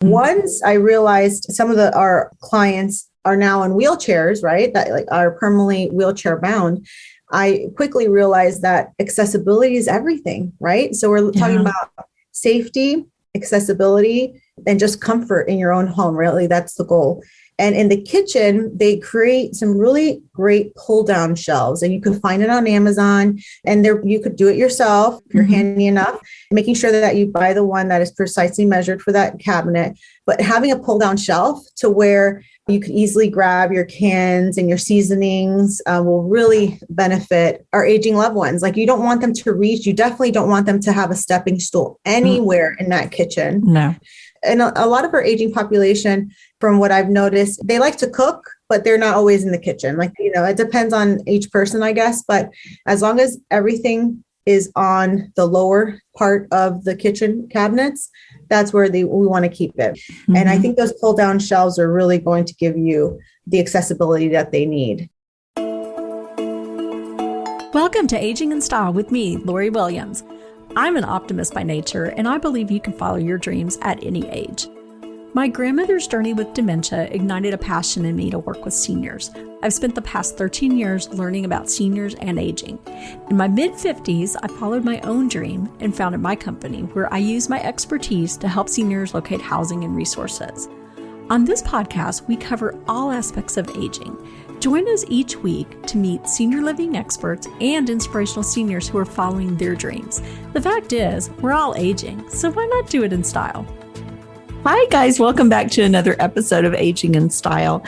Once I realized some of our clients are now in wheelchairs, right? That like are permanently wheelchair bound. I quickly realized that accessibility is everything, right? So we're talking about safety, accessibility, and just comfort in your own home. Really, that's the goal. And in the kitchen, they create some really great pull down shelves, and you can find it on Amazon. And there, you could do it yourself if you're handy enough, making sure that you buy the one that is precisely measured for that cabinet. But having a pull down shelf to where you can easily grab your cans and your seasonings will really benefit our aging loved ones. Like you don't want them to reach. You definitely don't want them to have a stepping stool anywhere in that kitchen. No. And a lot of our aging population, from what I've noticed, they like to cook, but they're not always in the kitchen. Like, it depends on each person, I guess. But as long as everything is on the lower part of the kitchen cabinets, that's where we want to keep it. And I think those pull down shelves are really going to give you the accessibility that they need. Welcome to Aging in Style with me, Lori Williams. I'm an optimist by nature, and I believe you can follow your dreams at any age. My grandmother's journey with dementia ignited a passion in me to work with seniors. I've spent the past 13 years learning about seniors and aging. In my mid-50s, I followed my own dream and founded my company, where I use my expertise to help seniors locate housing and resources. On this podcast, we cover all aspects of aging. Join us each week to meet senior living experts and inspirational seniors who are following their dreams. The fact is, we're all aging, so why not do it in style? Hi, guys. Welcome back to another episode of Aging in Style.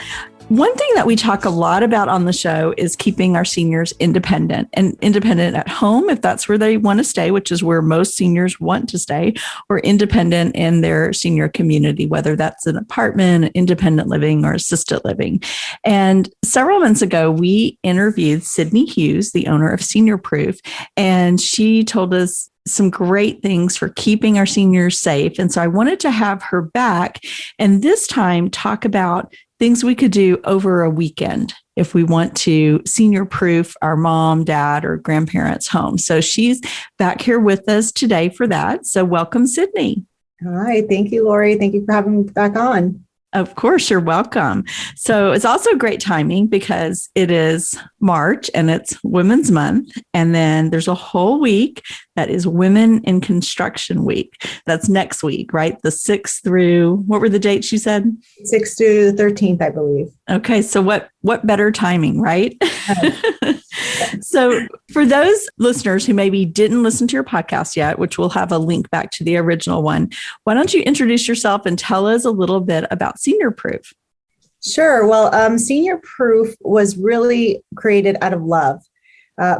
One thing that we talk a lot about on the show is keeping our seniors independent and independent at home, if that's where they want to stay, which is where most seniors want to stay, or independent in their senior community, whether that's an apartment, independent living, or assisted living. And several months ago, we interviewed Sydney Hughes, the owner of Senior Proof, and she told us some great things for keeping our seniors safe. And so I wanted to have her back and this time talk about things we could do over a weekend if we want to senior proof our mom, dad, or grandparents' home. So she's back here with us today for that. So welcome, Sydney. Hi, thank you, Lori. Thank you for having me back on. Of course, you're welcome. So it's also great timing because it is March and it's Women's Month. And then there's a whole week that is Women in Construction Week. That's next week, right? The 6th through, what were the dates you said? 6th to the 13th, I believe. Okay. So what better timing, right? So for those listeners who maybe didn't listen to your podcast yet, which we'll have a link back to the original one, why don't you introduce yourself and tell us a little bit about Senior Proof? Sure. Well, Senior Proof was really created out of love.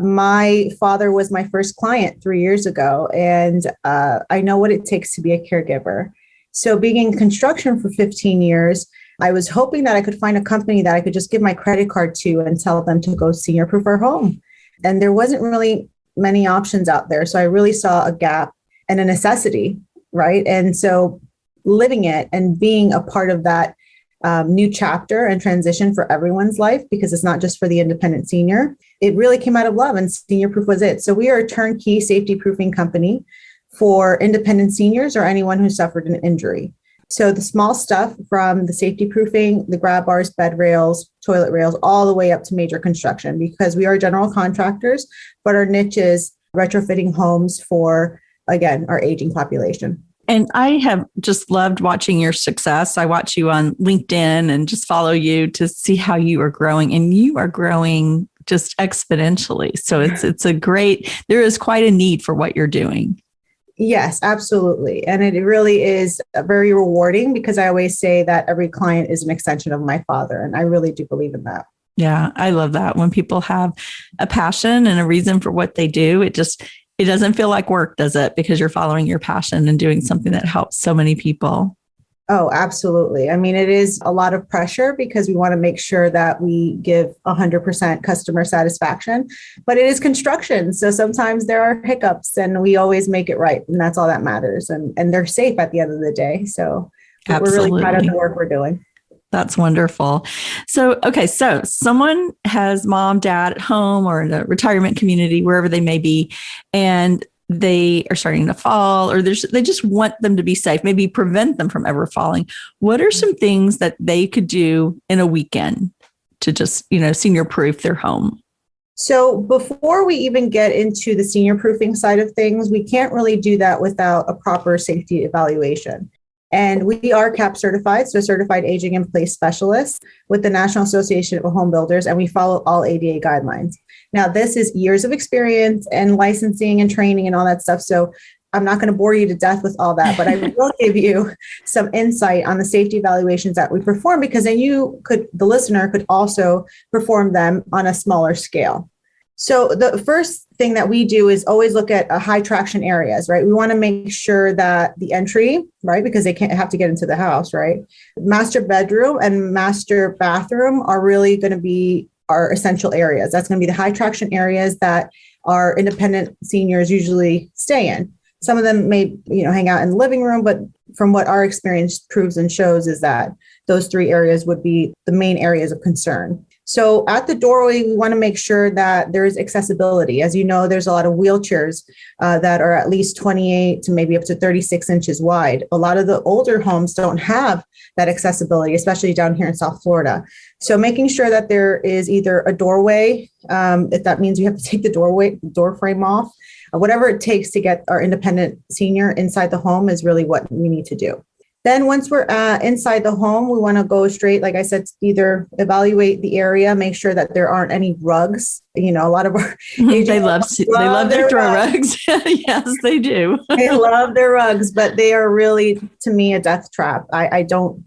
My father was my first client 3 years ago, and I know what it takes to be a caregiver. So being in construction for 15 years, I was hoping that I could find a company that I could just give my credit card to and tell them to go senior proof our home. And there wasn't really many options out there. So I really saw a gap and a necessity, right? And so living it and being a part of that new chapter and transition for everyone's life, because it's not just for the independent senior, it really came out of love, and Senior Proof was it. So we are a turnkey safety proofing company for independent seniors or anyone who suffered an injury. So the small stuff from the safety proofing, the grab bars, bed rails, toilet rails, all the way up to major construction, because we are general contractors, but our niche is retrofitting homes for, again, our aging population. And I have just loved watching your success. I watch you on LinkedIn and just follow you to see how you are growing, and you are growing just exponentially. So there is quite a need for what you're doing. Yes, absolutely. And it really is very rewarding, because I always say that every client is an extension of my father. And I really do believe in that. Yeah, I love that. When people have a passion and a reason for what they do, it doesn't feel like work, does it? Because you're following your passion and doing something that helps so many people. Oh, absolutely. I mean, it is a lot of pressure because we want to make sure that we give 100% customer satisfaction, but it is construction. So sometimes there are hiccups, and we always make it right. And that's all that matters. And they're safe at the end of the day. So Absolutely. We're really proud of the work we're doing. That's wonderful. So someone has mom, dad at home or in a retirement community, wherever they may be, and they are starting to fall, or they just want them to be safe, maybe prevent them from ever falling. What are some things that they could do in a weekend to just, senior proof their home? So before we even get into the senior proofing side of things, we can't really do that without a proper safety evaluation. And we are CAP certified, so certified aging in place specialists with the National Association of Home Builders, and we follow all ADA guidelines. Now, this is years of experience and licensing and training and all that stuff. So I'm not going to bore you to death with all that, but I will give you some insight on the safety evaluations that we perform, because then the listener could also perform them on a smaller scale. So the first thing that we do is always look at high traction areas, right? We want to make sure that the entry, right, because they can't have to get into the house, right? Master bedroom and master bathroom are really going to be our essential areas. That's going to be the high traction areas that our independent seniors usually stay in. Some of them may, hang out in the living room, but from what our experience proves and shows is that those three areas would be the main areas of concern. So at the doorway, we want to make sure that there is accessibility. As you know, there's a lot of wheelchairs that are at least 28 to maybe up to 36 inches wide. A lot of the older homes don't have that accessibility, especially down here in South Florida. So making sure that there is either a doorway, if that means you have to take the door frame off, whatever it takes to get our independent senior inside the home is really what we need to do. Then once we're inside the home, we want to go straight, like I said, either evaluate the area, make sure that there aren't any rugs. A lot of our they love their throw rugs. Yes, they do. They love their rugs, but they are really, to me, a death trap. I don't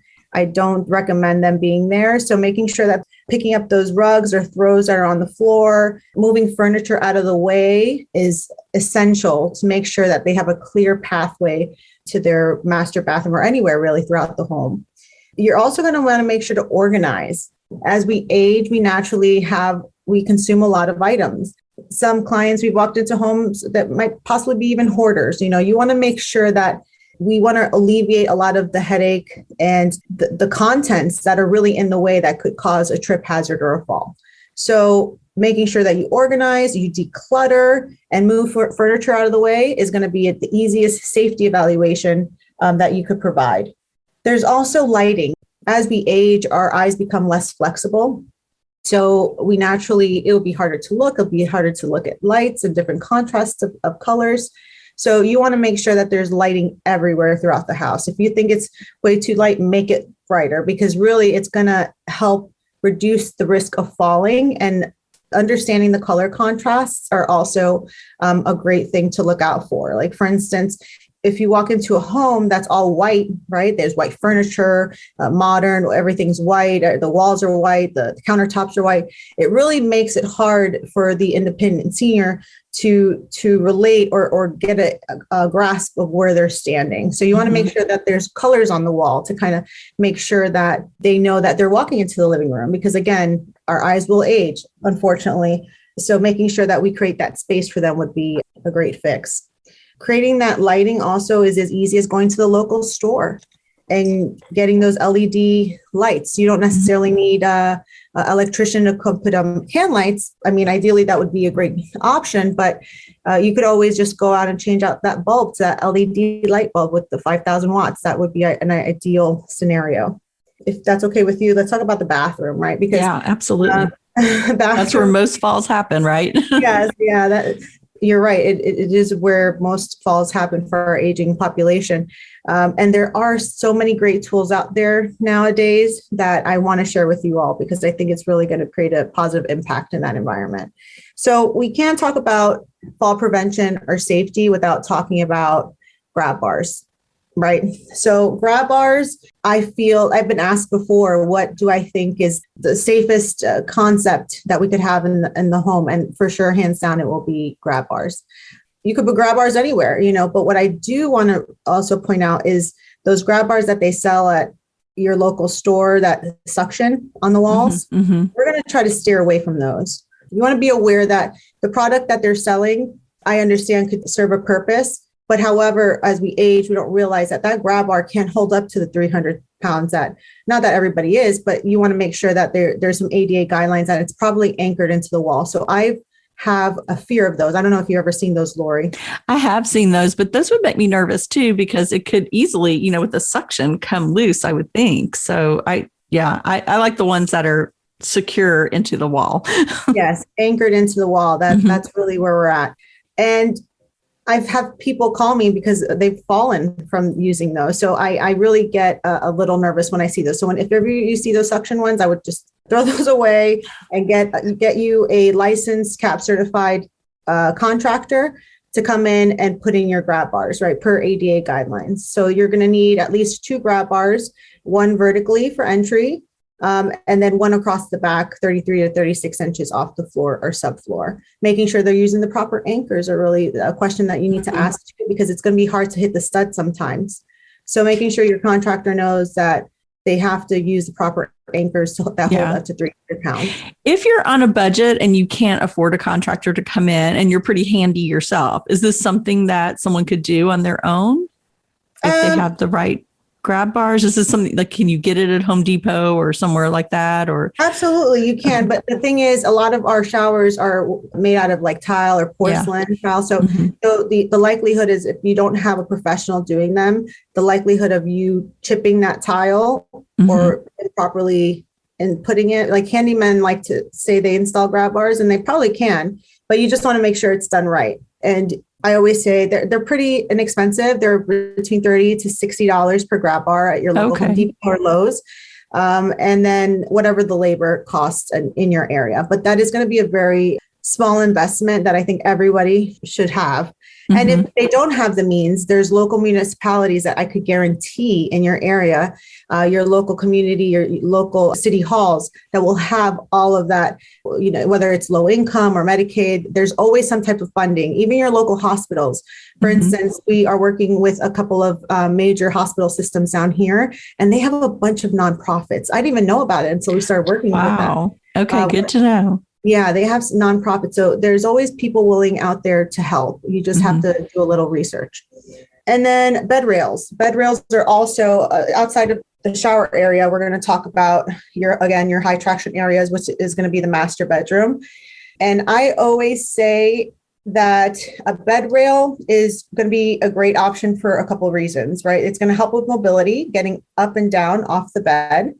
recommend them being there. So making sure that picking up those rugs or throws that are on the floor, moving furniture out of the way is essential to make sure that they have a clear pathway to their master bathroom or anywhere really throughout the home. You're also going to want to make sure to organize. As we age, we consume a lot of items. Some clients, we've walked into homes that might possibly be even hoarders. You want to make sure that we want to alleviate a lot of the headache and the contents that are really in the way that could cause a trip hazard or a fall. So making sure that you organize, you declutter, and move furniture out of the way is going to be the easiest safety evaluation that you could provide. There's also lighting. As we age, our eyes become less flexible. So it'll be harder to look. It'll be harder to look at lights and different contrasts of colors. So you want to make sure that there's lighting everywhere throughout the house. If you think it's way too light, make it brighter, because really it's going to help reduce the risk of falling, and understanding the color contrasts are also a great thing to look out for. Like, for instance, if you walk into a home that's all white, right? There's white furniture, modern, everything's white, the walls are white, the countertops are white. It really makes it hard for the independent senior to relate or get a grasp of where they're standing. So you want to make sure that there's colors on the wall to kind of make sure that they know that they're walking into the living room, because again, our eyes will age, unfortunately. So making sure that we create that space for them would be a great fix. Creating that lighting also is as easy as going to the local store and getting those LED lights. You don't necessarily need an electrician to put hand lights. I mean, ideally, that would be a great option, but you could always just go out and change out that bulb to that LED light bulb with the 5,000 watts. That would be an ideal scenario. If that's okay with you, let's talk about the bathroom, right? Because yeah, absolutely. That's where most falls happen, right? Yes, yeah, you're right. It is where most falls happen for our aging population. And there are so many great tools out there nowadays that I want to share with you all, because I think it's really going to create a positive impact in that environment. So we can't talk about fall prevention or safety without talking about grab bars. Right. So grab bars, I've been asked before, what do I think is the safest concept that we could have in the home? And for sure, hands down, it will be grab bars. You could put grab bars anywhere, but what I do want to also point out is those grab bars that they sell at your local store, that suction on the walls. We're going to try to steer away from those. You want to be aware that the product that they're selling, I understand, could serve a purpose. But however, as we age, we don't realize that grab bar can't hold up to the 300 pounds not that everybody is, but you want to make sure that there's some ADA guidelines that it's probably anchored into the wall. So I've have a fear of those. I don't know if you've ever seen those, Lori. I have seen those, but those would make me nervous too, because it could easily, with the suction come loose, I would think. So I like the ones that are secure into the wall. Yes, anchored into the wall. That's really where we're at. And I've had people call me because they've fallen from using those. So I really get a little nervous when I see those. So if ever you see those suction ones, I would just throw those away and get you a licensed CAP certified contractor to come in and put in your grab bars, right, per ADA guidelines. So you're going to need at least 2 grab bars, one vertically for entry, and then one across the back, 33 to 36 inches off the floor or subfloor. Making sure they're using the proper anchors are really a question that you need to ask too, because it's going to be hard to hit the stud sometimes. So making sure your contractor knows that they have to use the proper anchors that hold up to 300 pounds. If you're on a budget and you can't afford a contractor to come in and you're pretty handy yourself, is this something that someone could do on their own if they have the right grab bars? Is this something like, can you get it at Home Depot or somewhere like that? Or absolutely, you can. But the thing is, a lot of our showers are made out of like tile or porcelain tile. So, so the likelihood is, if you don't have a professional doing them, the likelihood of you chipping that tile or improperly and putting it, like handymen like to say they install grab bars, and they probably can, but you just want to make sure it's done right. And I always say they're pretty inexpensive. They're between $30 to $60 per grab bar at your local Home Depot or Lowe's. And then whatever the labor costs in your area. But that is going to be a very small investment that I think everybody should have. And if they don't have the means, there's local municipalities that I could guarantee in your area, your local community, your local city halls that will have all of that, whether it's low income or Medicaid, there's always some type of funding, even your local hospitals. For instance, we are working with a couple of major hospital systems down here, and they have a bunch of nonprofits. I didn't even know about it until we started working with them. Okay, good to know. Yeah, they have nonprofits. So there's always people willing out there to help. You just have to do a little research. And then bed rails. Bed rails are also outside of the shower area. We're going to talk about your high traction areas, which is going to be the master bedroom. And I always say that a bed rail is going to be a great option for a couple of reasons, right? It's going to help with mobility, getting up and down off the bed.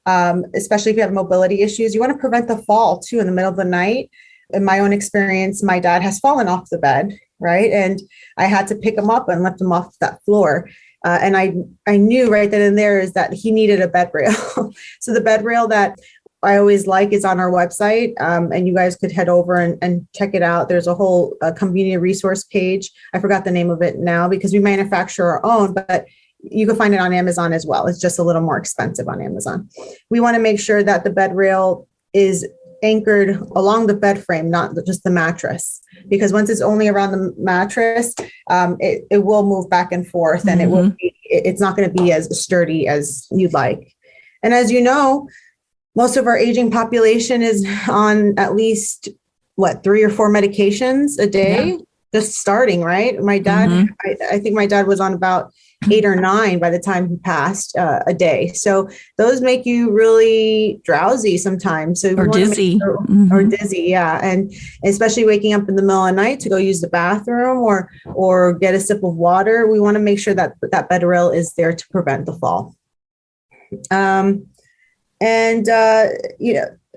Especially if you have mobility issues. You want to prevent the fall too in the middle of the night. In my own experience, my dad has fallen off the bed, right? And I had to pick him up and lift him off that floor. And I knew right then and there is that he needed a bed rail. So the bed rail that I always like is on our website. And you guys could head over and check it out. There's a whole community resource page. I forgot the name of it now because we manufacture our own, but you can find it on Amazon as well. It's just a little more expensive on Amazon. We want to make sure that the bed rail is anchored along the bed frame, not just the mattress, because once it's only around the mattress, it will move back and forth, and it's not going to be as sturdy as you'd like. And as you know, most of our aging population is on at least 3 or 4 medications a day, just starting, right? My dad, I think my dad was on about 8 or 9 by the time he passed a day. So those make you really drowsy sometimes. So or dizzy. Or dizzy, yeah. And especially waking up in the middle of the night to go use the bathroom or get a sip of water. We want to make sure that that bed rail is there to prevent the fall.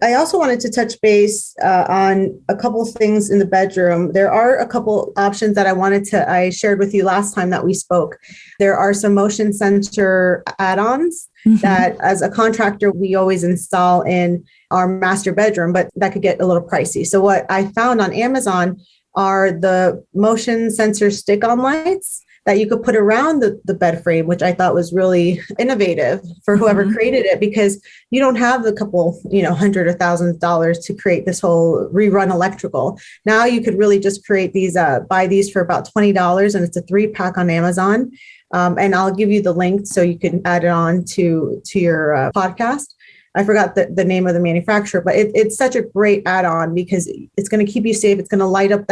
I also wanted to touch base on a couple things in the bedroom. There are a couple options that I shared with you last time that we spoke. There are some motion sensor add-ons that as a contractor, we always install in our master bedroom, but that could get a little pricey. So what I found on Amazon are the motion sensor stick-on lights that you could put around the bed frame, which I thought was really innovative for whoever created it, because you don't have the couple, $100 or $1,000 to create this whole rerun electrical. Now you could really just create these, buy these for about $20, and it's a 3-pack on Amazon. And I'll give you the link so you can add it on to your podcast. I forgot the name of the manufacturer, but it's such a great add-on because it's going to keep you safe. It's going to light up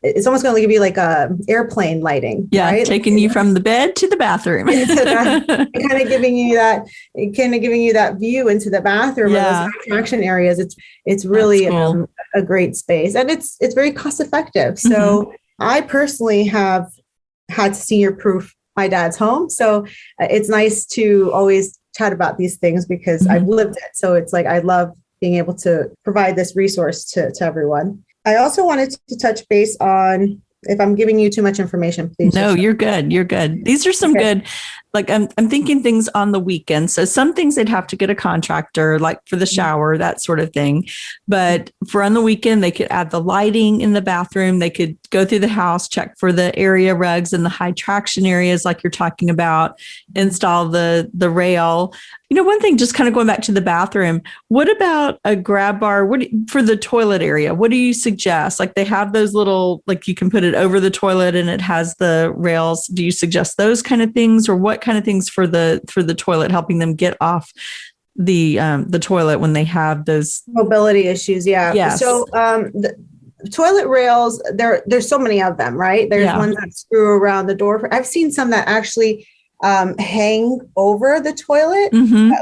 it's almost going to give you like a airplane lighting, Yeah, right? taking you from the bed to the bathroom. Kind of giving you that view into the bathroom or those attraction areas. It's really cool. A great space, and it's very cost effective. So I personally have had to senior proof my dad's home. So it's nice to always chat about these things because I've lived it. So it's like, I love being able to provide this resource to everyone. I also wanted to touch base on, if I'm giving you too much information, please. No, you're good. You're good. These are some good, like I'm thinking things on the weekend. So some things they'd have to get a contractor, like for the shower, that sort of thing. But for on the weekend, they could add the lighting in the bathroom. They could go through the house, check for the area rugs and the high traction areas, like you're talking about, install the rail. One thing, just kind of going back to the bathroom, what about a grab bar for the toilet area? What do you suggest? Like they have those little, like you can put it over the toilet and it has the rails. Do you suggest those kind of things, or what kind of things for the toilet, helping them get off the toilet when they have those mobility issues? Yeah. Yes. So the toilet rails, there's so many of them, right? There's ones that screw around the door. I've seen some that actually hang over the toilet.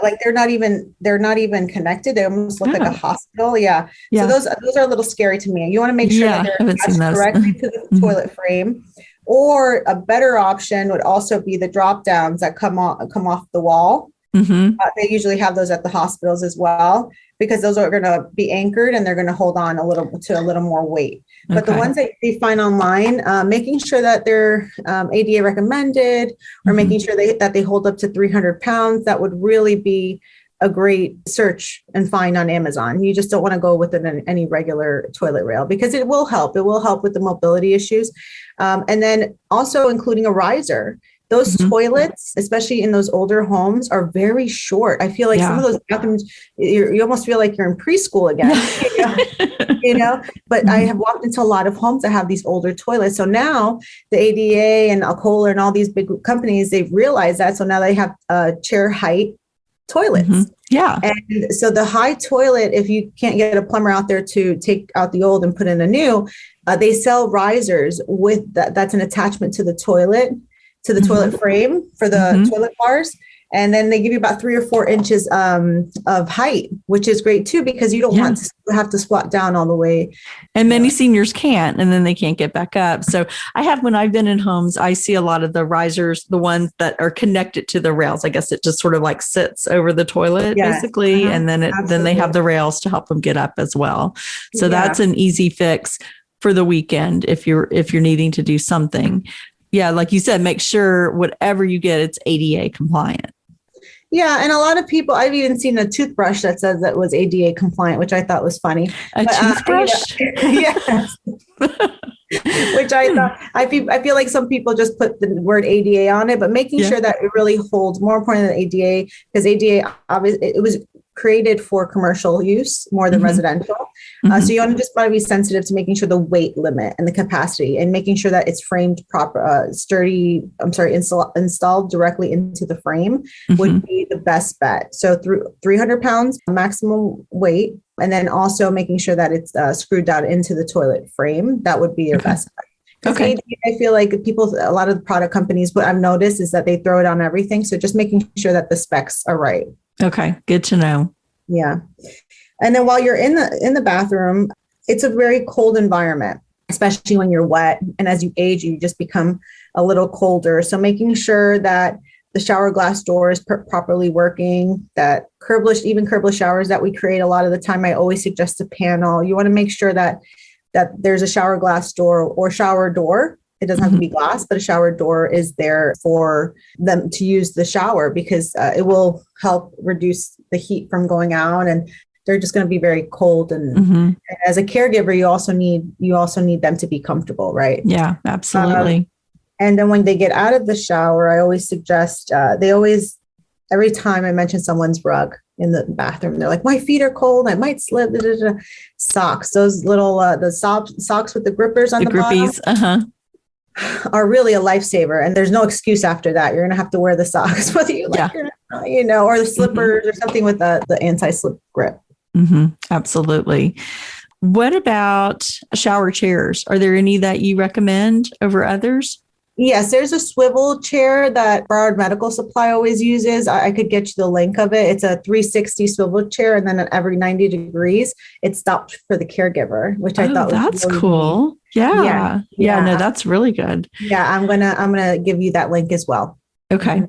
Like they're not even connected. They almost look like a hospital. Yeah. So those are a little scary to me. You want to make sure that they're attached directly to the toilet frame. Or a better option would also be the drop downs that come off the wall. They usually have those at the hospitals as well, because those are going to be anchored and they're going to hold on a little more weight. But the ones that you find online, making sure that they're ADA recommended, or making sure that they hold up to 300 pounds, that would really be a great search and find on Amazon. You just don't want to go with any regular toilet rail, because it will help. It will help with the mobility issues. And then also including a riser. Those toilets, especially in those older homes, are very short. I feel like some of those bathrooms, you almost feel like you're in preschool again, but I have walked into a lot of homes that have these older toilets. So now the ADA and Alcola and all these big companies, they've realized that. So now they have chair height toilets. Yeah. And so the high toilet, if you can't get a plumber out there to take out the old and put in a new, they sell risers with that's an attachment to the toilet frame for the toilet bars. And then they give you about 3 or 4 inches of height, which is great too, because you don't want to have to squat down all the way. And many seniors can't, and then they can't get back up. So when I've been in homes, I see a lot of the risers, the ones that are connected to the rails. I guess it just sort of like sits over the toilet basically. And then then they have the rails to help them get up as well. So that's an easy fix for the weekend if you're needing to do something. Yeah, like you said, make sure whatever you get, it's ADA compliant. Yeah, and a lot of people, I've even seen a toothbrush that says that was ADA compliant, which I thought was funny. Toothbrush? Yes. Which I feel like some people just put the word ADA on it, but making sure that it really holds, more important than ADA, because ADA, obviously, it was created for commercial use more than residential. So you want to be sensitive to making sure the weight limit and the capacity, and making sure that it's framed proper, installed directly into the frame would be the best bet. So through 300 pounds maximum weight, and then also making sure that it's screwed down into the toilet frame. That would be your best bet. Okay. I feel like a lot of the product companies, what I've noticed is that they throw it on everything. So just making sure that the specs are right. Okay. Good to know. Yeah. And then while you're in the bathroom, it's a very cold environment, especially when you're wet. And as you age, you just become a little colder. So making sure that the shower glass door is properly working, that curbless showers that we create a lot of the time, I always suggest a panel. You want to make sure that there's a shower glass door or shower door. It doesn't have to be glass, but a shower door is there for them to use the shower, because it will help reduce the heat from going out, and they're just going to be very cold. And as a caregiver, you also need them to be comfortable, right? Yeah, absolutely. And then when they get out of the shower, I always suggest, every time I mention someone's rug in the bathroom, they're like, my feet are cold, I might slip. Socks, those little, the socks with the grippers on the grippies, bottom. Are really a lifesaver, and there's no excuse after that. You're going to have to wear the socks, whether you like it or not. or the slippers or something with the anti-slip grip. Absolutely. What about shower chairs? Are there any that you recommend over others? Yes, there's a swivel chair that Broward Medical Supply always uses. I could get you the link of it. It's a 360 swivel chair, and then at every 90 degrees, it stopped for the caregiver, which I thought was that's really cool. neat. Yeah. No, that's really good. Yeah, I'm gonna give you that link as well. Okay.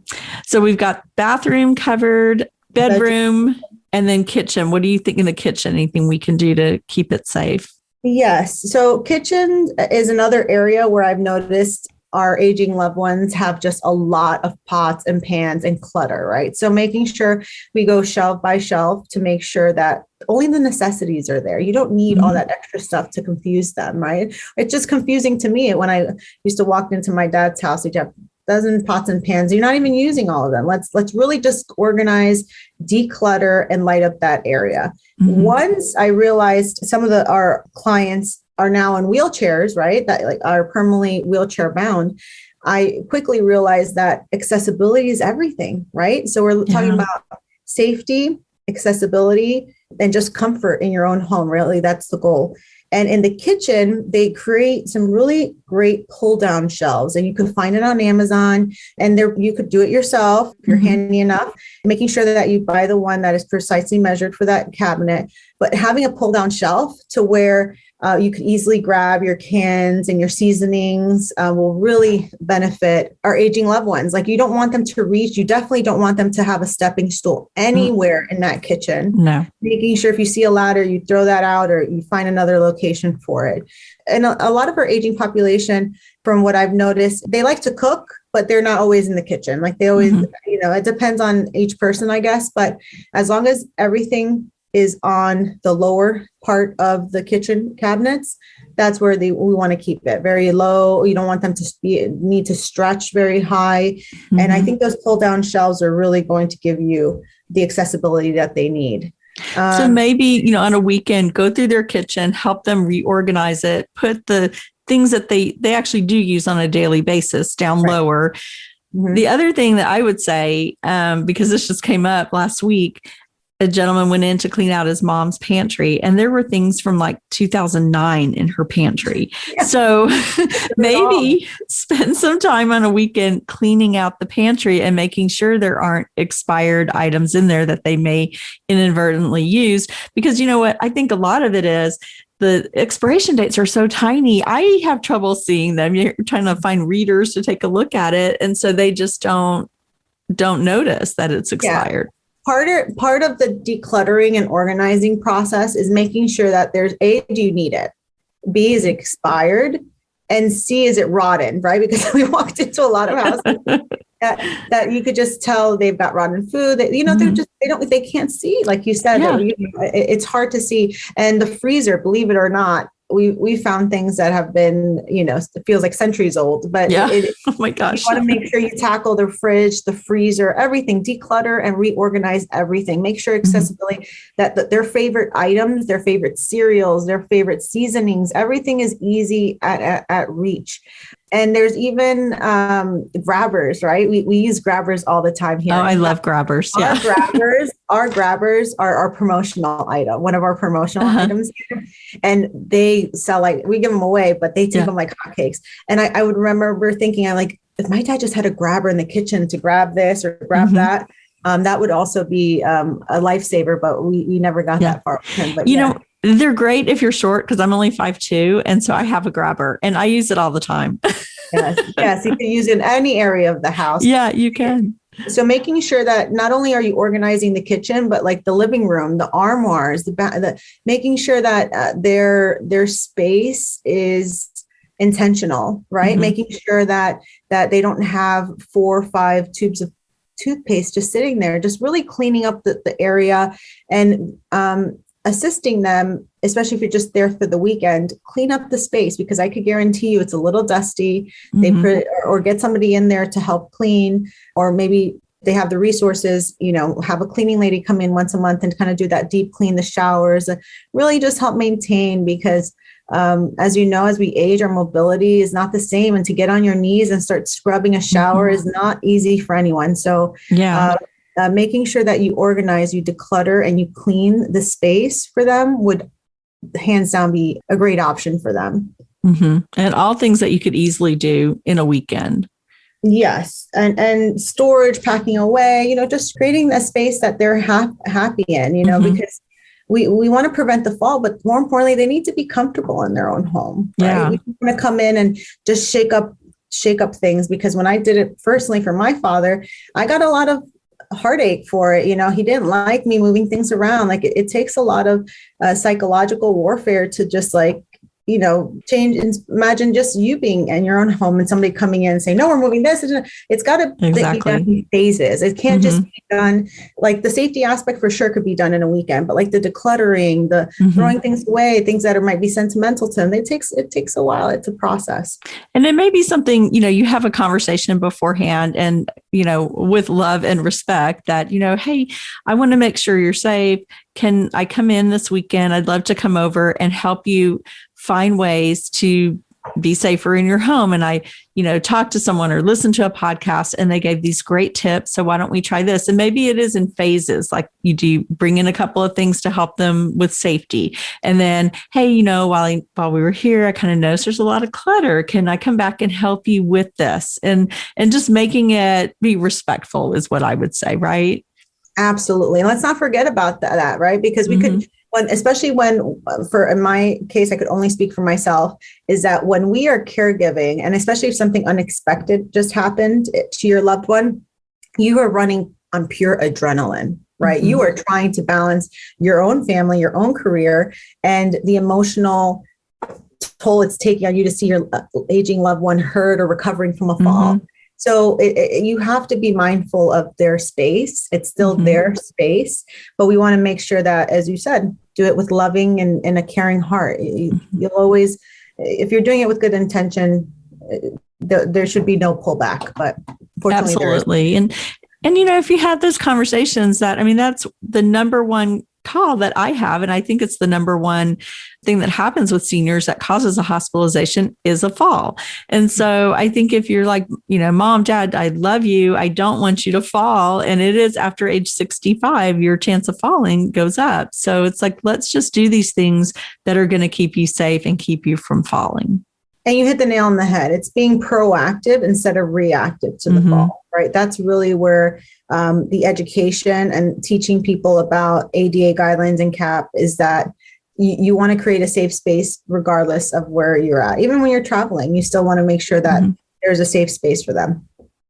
So we've got bathroom covered, bedroom, and then kitchen. What do you think in the kitchen? Anything we can do to keep it safe? Yes. So kitchen is another area where I've noticed our aging loved ones have just a lot of pots and pans and clutter, right? So making sure we go shelf by shelf to make sure that only the necessities are there. You don't need all that extra stuff to confuse them, right? It's just confusing to me when I used to walk into my dad's house. He'd have dozen pots and pans. You're not even using all of them. Let's really just organize, declutter, and light up that area. Once I realized some of our clients are now in wheelchairs, right? That like are permanently wheelchair bound. I quickly realized that accessibility is everything, right? So we're talking about safety, accessibility, and just comfort in your own home. Really, that's the goal. And in the kitchen, they create some really great pull down shelves, and you can find it on Amazon, and there you could do it yourself if you're handy enough, making sure that you buy the one that is precisely measured for that cabinet, but having a pull down shelf to where you can easily grab your cans and your seasonings will really benefit our aging loved ones. Like you don't want them to reach. You definitely don't want them to have a stepping stool anywhere in that kitchen. No. Making sure if you see a ladder, you throw that out or you find another location for it. And a lot of our aging population, from what I've noticed, they like to cook, but they're not always in the kitchen. Like they always, it depends on each person, I guess. But as long as everything is on the lower part of the kitchen cabinets, that's where we want to keep it very low. You don't want them to need to stretch very high. And I think those pull down shelves are really going to give you the accessibility that they need. So maybe, on a weekend, go through their kitchen, help them reorganize it, put the things that they actually do use on a daily basis down lower. The other thing that I would say, because this just came up last week, a gentleman went in to clean out his mom's pantry, and there were things from like 2009 in her pantry. So maybe spend some time on a weekend cleaning out the pantry and making sure there aren't expired items in there that they may inadvertently use. Because you know what? I think a lot of it is the expiration dates are so tiny. I have trouble seeing them. You're trying to find readers to take a look at it. And so they just don't notice that it's expired. Part of the decluttering and organizing process is making sure that there's A, do you need it? B, is it expired? And C, is it rotten, right? Because we walked into a lot of houses that you could just tell they've got rotten food. They can't see, like you said, it's hard to see. And the freezer, believe it or not, we found things that have been, it feels like centuries old, but oh my gosh, you want to make sure you tackle the fridge, the freezer, everything, declutter and reorganize everything. Make sure accessibility, that their favorite items, their favorite cereals, their favorite seasonings, everything is easy at reach. And there's even grabbers, right? We use grabbers all the time here. Oh, I love grabbers. Our grabbers are our promotional item, one of our promotional items here. And they sell we give them away, but they take them like hotcakes. And I would remember thinking, if my dad just had a grabber in the kitchen to grab this or grab that, that would also be a lifesaver, but we never got that far. But they're great if you're short, because I'm only 5'2", and so I have a grabber and I use it all the time. Yes, you can use it in any area of the house. Yeah, you can. So making sure that not only are you organizing the kitchen, but like the living room, the armoires, making sure that their space is intentional, right? Making sure that they don't have 4 or 5 tubes of toothpaste just sitting there, just really cleaning up the area and assisting them, especially if you're just there for the weekend, clean up the space, because I could guarantee you it's a little dusty. Or get somebody in there to help clean, or maybe they have the resources, have a cleaning lady come in once a month and kind of do that deep clean, the showers, really just help maintain, because as you know, as we age, our mobility is not the same. And to get on your knees and start scrubbing a shower is not easy for anyone. So making sure that you organize, you declutter, and you clean the space for them would hands down be a great option for them. Mm-hmm. And all things that you could easily do in a weekend. Yes. And storage, packing away, just creating a space that they're happy in, because we want to prevent the fall, but more importantly, they need to be comfortable in their own home, right? Yeah. We want to come in and just shake up things, because when I did it personally for my father, I got a lot of heartache for it. He didn't like me moving things around. Like it takes a lot of psychological warfare to just change. And imagine just you being in your own home and somebody coming in and saying, no, we're moving this. It's got to be done in phases. It can't just be done. Like the safety aspect for sure could be done in a weekend, but like the decluttering, the throwing things away, things that might be sentimental to them, it takes a while. It's a process. And it may be something, you have a conversation beforehand and, with love and respect that, hey, I want to make sure you're safe. Can I come in this weekend? I'd love to come over and help you find ways to be safer in your home. And I, talked to someone or listened to a podcast and they gave these great tips. So why don't we try this? And maybe it is in phases, like you do bring in a couple of things to help them with safety. And then, hey, while we were here, I kind of noticed there's a lot of clutter. Can I come back and help you with this? And just making it be respectful is what I would say, right? Absolutely. And let's not forget about that, right? Because we could, especially in my case, I could only speak for myself, is that when we are caregiving, and especially if something unexpected just happened to your loved one, you are running on pure adrenaline, right? You are trying to balance your own family, your own career, and the emotional toll it's taking on you to see your aging loved one hurt or recovering from a fall. So you have to be mindful of their space. It's still their space, but we want to make sure that, as you said, do it with loving and a caring heart. You'll always, if you're doing it with good intention, there should be no pullback, but fortunately, absolutely. And if you had those conversations that's the number one call that I have. And I think it's the number one thing that happens with seniors that causes a hospitalization is a fall. And so I think if you're like, mom, dad, I love you, I don't want you to fall. And it is after age 65, your chance of falling goes up. So it's like, let's just do these things that are going to keep you safe and keep you from falling. And you hit the nail on the head. It's being proactive instead of reactive to the fall, right? That's really where the education and teaching people about ADA guidelines and CAP is that you want to create a safe space regardless of where you're at. Even when you're traveling, you still want to make sure that there's a safe space for them.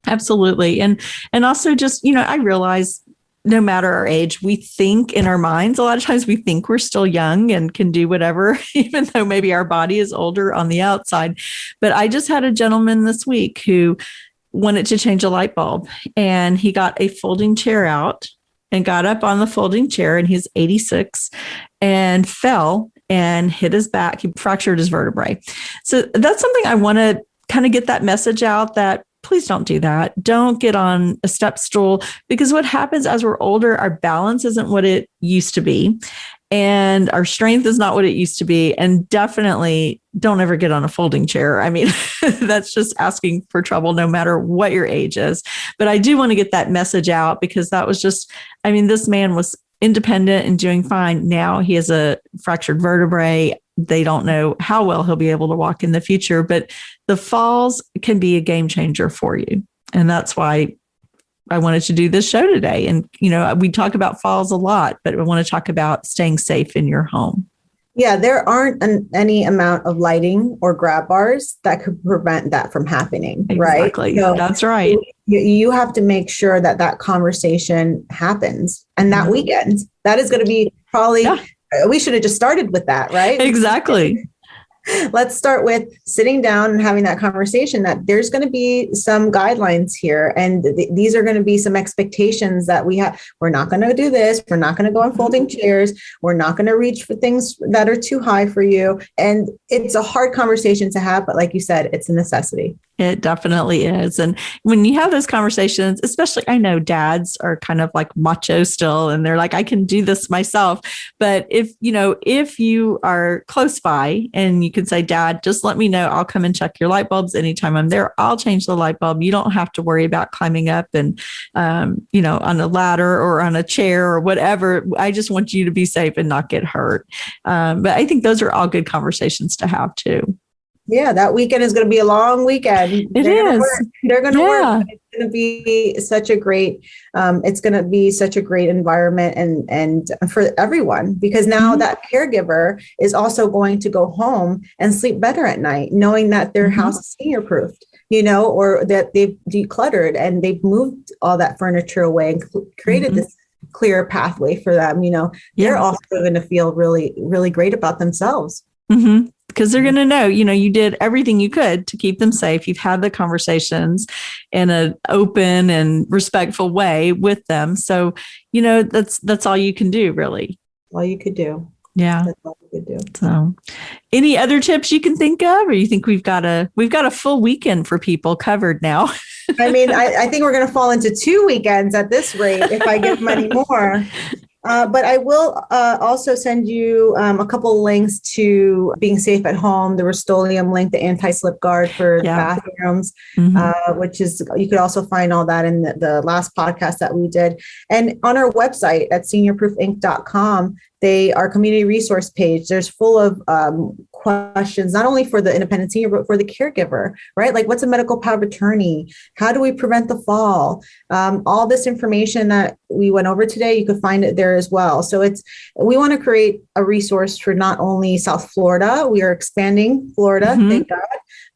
Absolutely. And also just, I realize no matter our age, we think in our minds, a lot of times we think we're still young and can do whatever, even though maybe our body is older on the outside. But I just had a gentleman this week who wanted to change a light bulb, and he got a folding chair out and got up on the folding chair, and he's 86 and fell and hit his back. He fractured his vertebrae. So that's something I want to kind of get that message out that please don't do that. Don't get on a step stool, because what happens as we're older, our balance isn't what it used to be. And our strength is not what it used to be. And definitely don't ever get on a folding chair. I mean, that's just asking for trouble no matter what your age is. But I do want to get that message out, because that was just, this man was independent and doing fine. Now he has a fractured vertebrae. They don't know how well he'll be able to walk in the future, but the falls can be a game changer for you. And that's why I wanted to do this show today. And, we talk about falls a lot, but we want to talk about staying safe in your home. Yeah, there aren't any amount of lighting or grab bars that could prevent that from happening, right? Exactly. So that's right. You have to make sure that conversation happens. And that weekend, that is going to be probably, we should have just started with that, right? Exactly. Let's start with sitting down and having that conversation that there's going to be some guidelines here. And these are going to be some expectations that we have. We're not going to do this. We're not going to go on folding chairs. We're not going to reach for things that are too high for you. And it's a hard conversation to have, but like you said, it's a necessity. It definitely is. And when you have those conversations, especially, I know dads are kind of like macho still, and they're like, I can do this myself. But if you are close by and you can say, Dad, just let me know. I'll come and check your light bulbs anytime I'm there. I'll change the light bulb. You don't have to worry about climbing up and, on a ladder or on a chair or whatever. I just want you to be safe and not get hurt. But I think those are all good conversations to have too. Yeah, that weekend is going to be a long weekend. They're going to work. They're going to work. It's going to be such a great. It's going to be such a great environment and for everyone, because now that caregiver is also going to go home and sleep better at night, knowing that their house is senior proofed, or that they've decluttered and they've moved all that furniture away and created this clear pathway for them. They're also going to feel really, really great about themselves. Because they're going to know, you did everything you could to keep them safe. You've had the conversations in an open and respectful way with them. So, that's all you can do, really. All you could do. Yeah. That's all you could do. So any other tips you can think of, or you think we've got a full weekend for people covered now? I mean, I think we're going to fall into 2 weekends at this rate if I give money more. But I will also send you a couple links to being safe at home, the Rust-Oleum link, the anti-slip guard for bathrooms, which is, you could also find all that in the last podcast that we did. And on our website at seniorproofinc.com, our community resource page, there's full of questions, not only for the independent senior, but for the caregiver, right? Like, what's a medical power of attorney? How do we prevent the fall? All this information that we went over today, you could find it there as well. So we want to create a resource for not only South Florida, we are expanding Florida, thank God,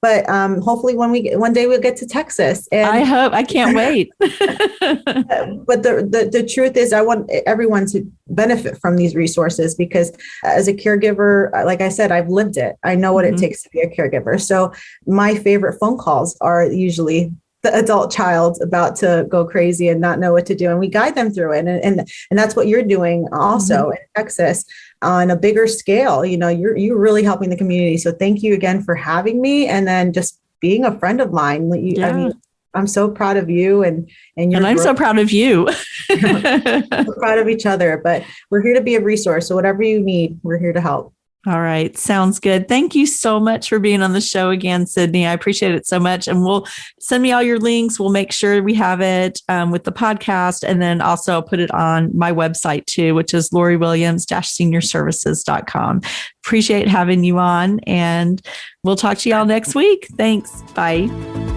but hopefully one day we'll get to Texas. And I can't wait. But the truth is, I want everyone to benefit from these resources, because as a caregiver, like I said, I've lived it. I know what it takes to be a caregiver. So my favorite phone calls are usually the adult child about to go crazy and not know what to do. And we guide them through it. And that's what you're doing also in Texas on a bigger scale. You're really helping the community. So thank you again for having me. And then just being a friend of mine. I mean, I'm so proud of you and I'm so proud of you. We're proud of each other, but we're here to be a resource. So whatever you need, we're here to help. All right. Sounds good. Thank you so much for being on the show again, Sydney. I appreciate it so much. And we'll send me all your links. We'll make sure we have it with the podcast. And then also I'll put it on my website too, which is loriwilliams-seniorservices.com. Appreciate having you on, and we'll talk to y'all next week. Thanks. Bye.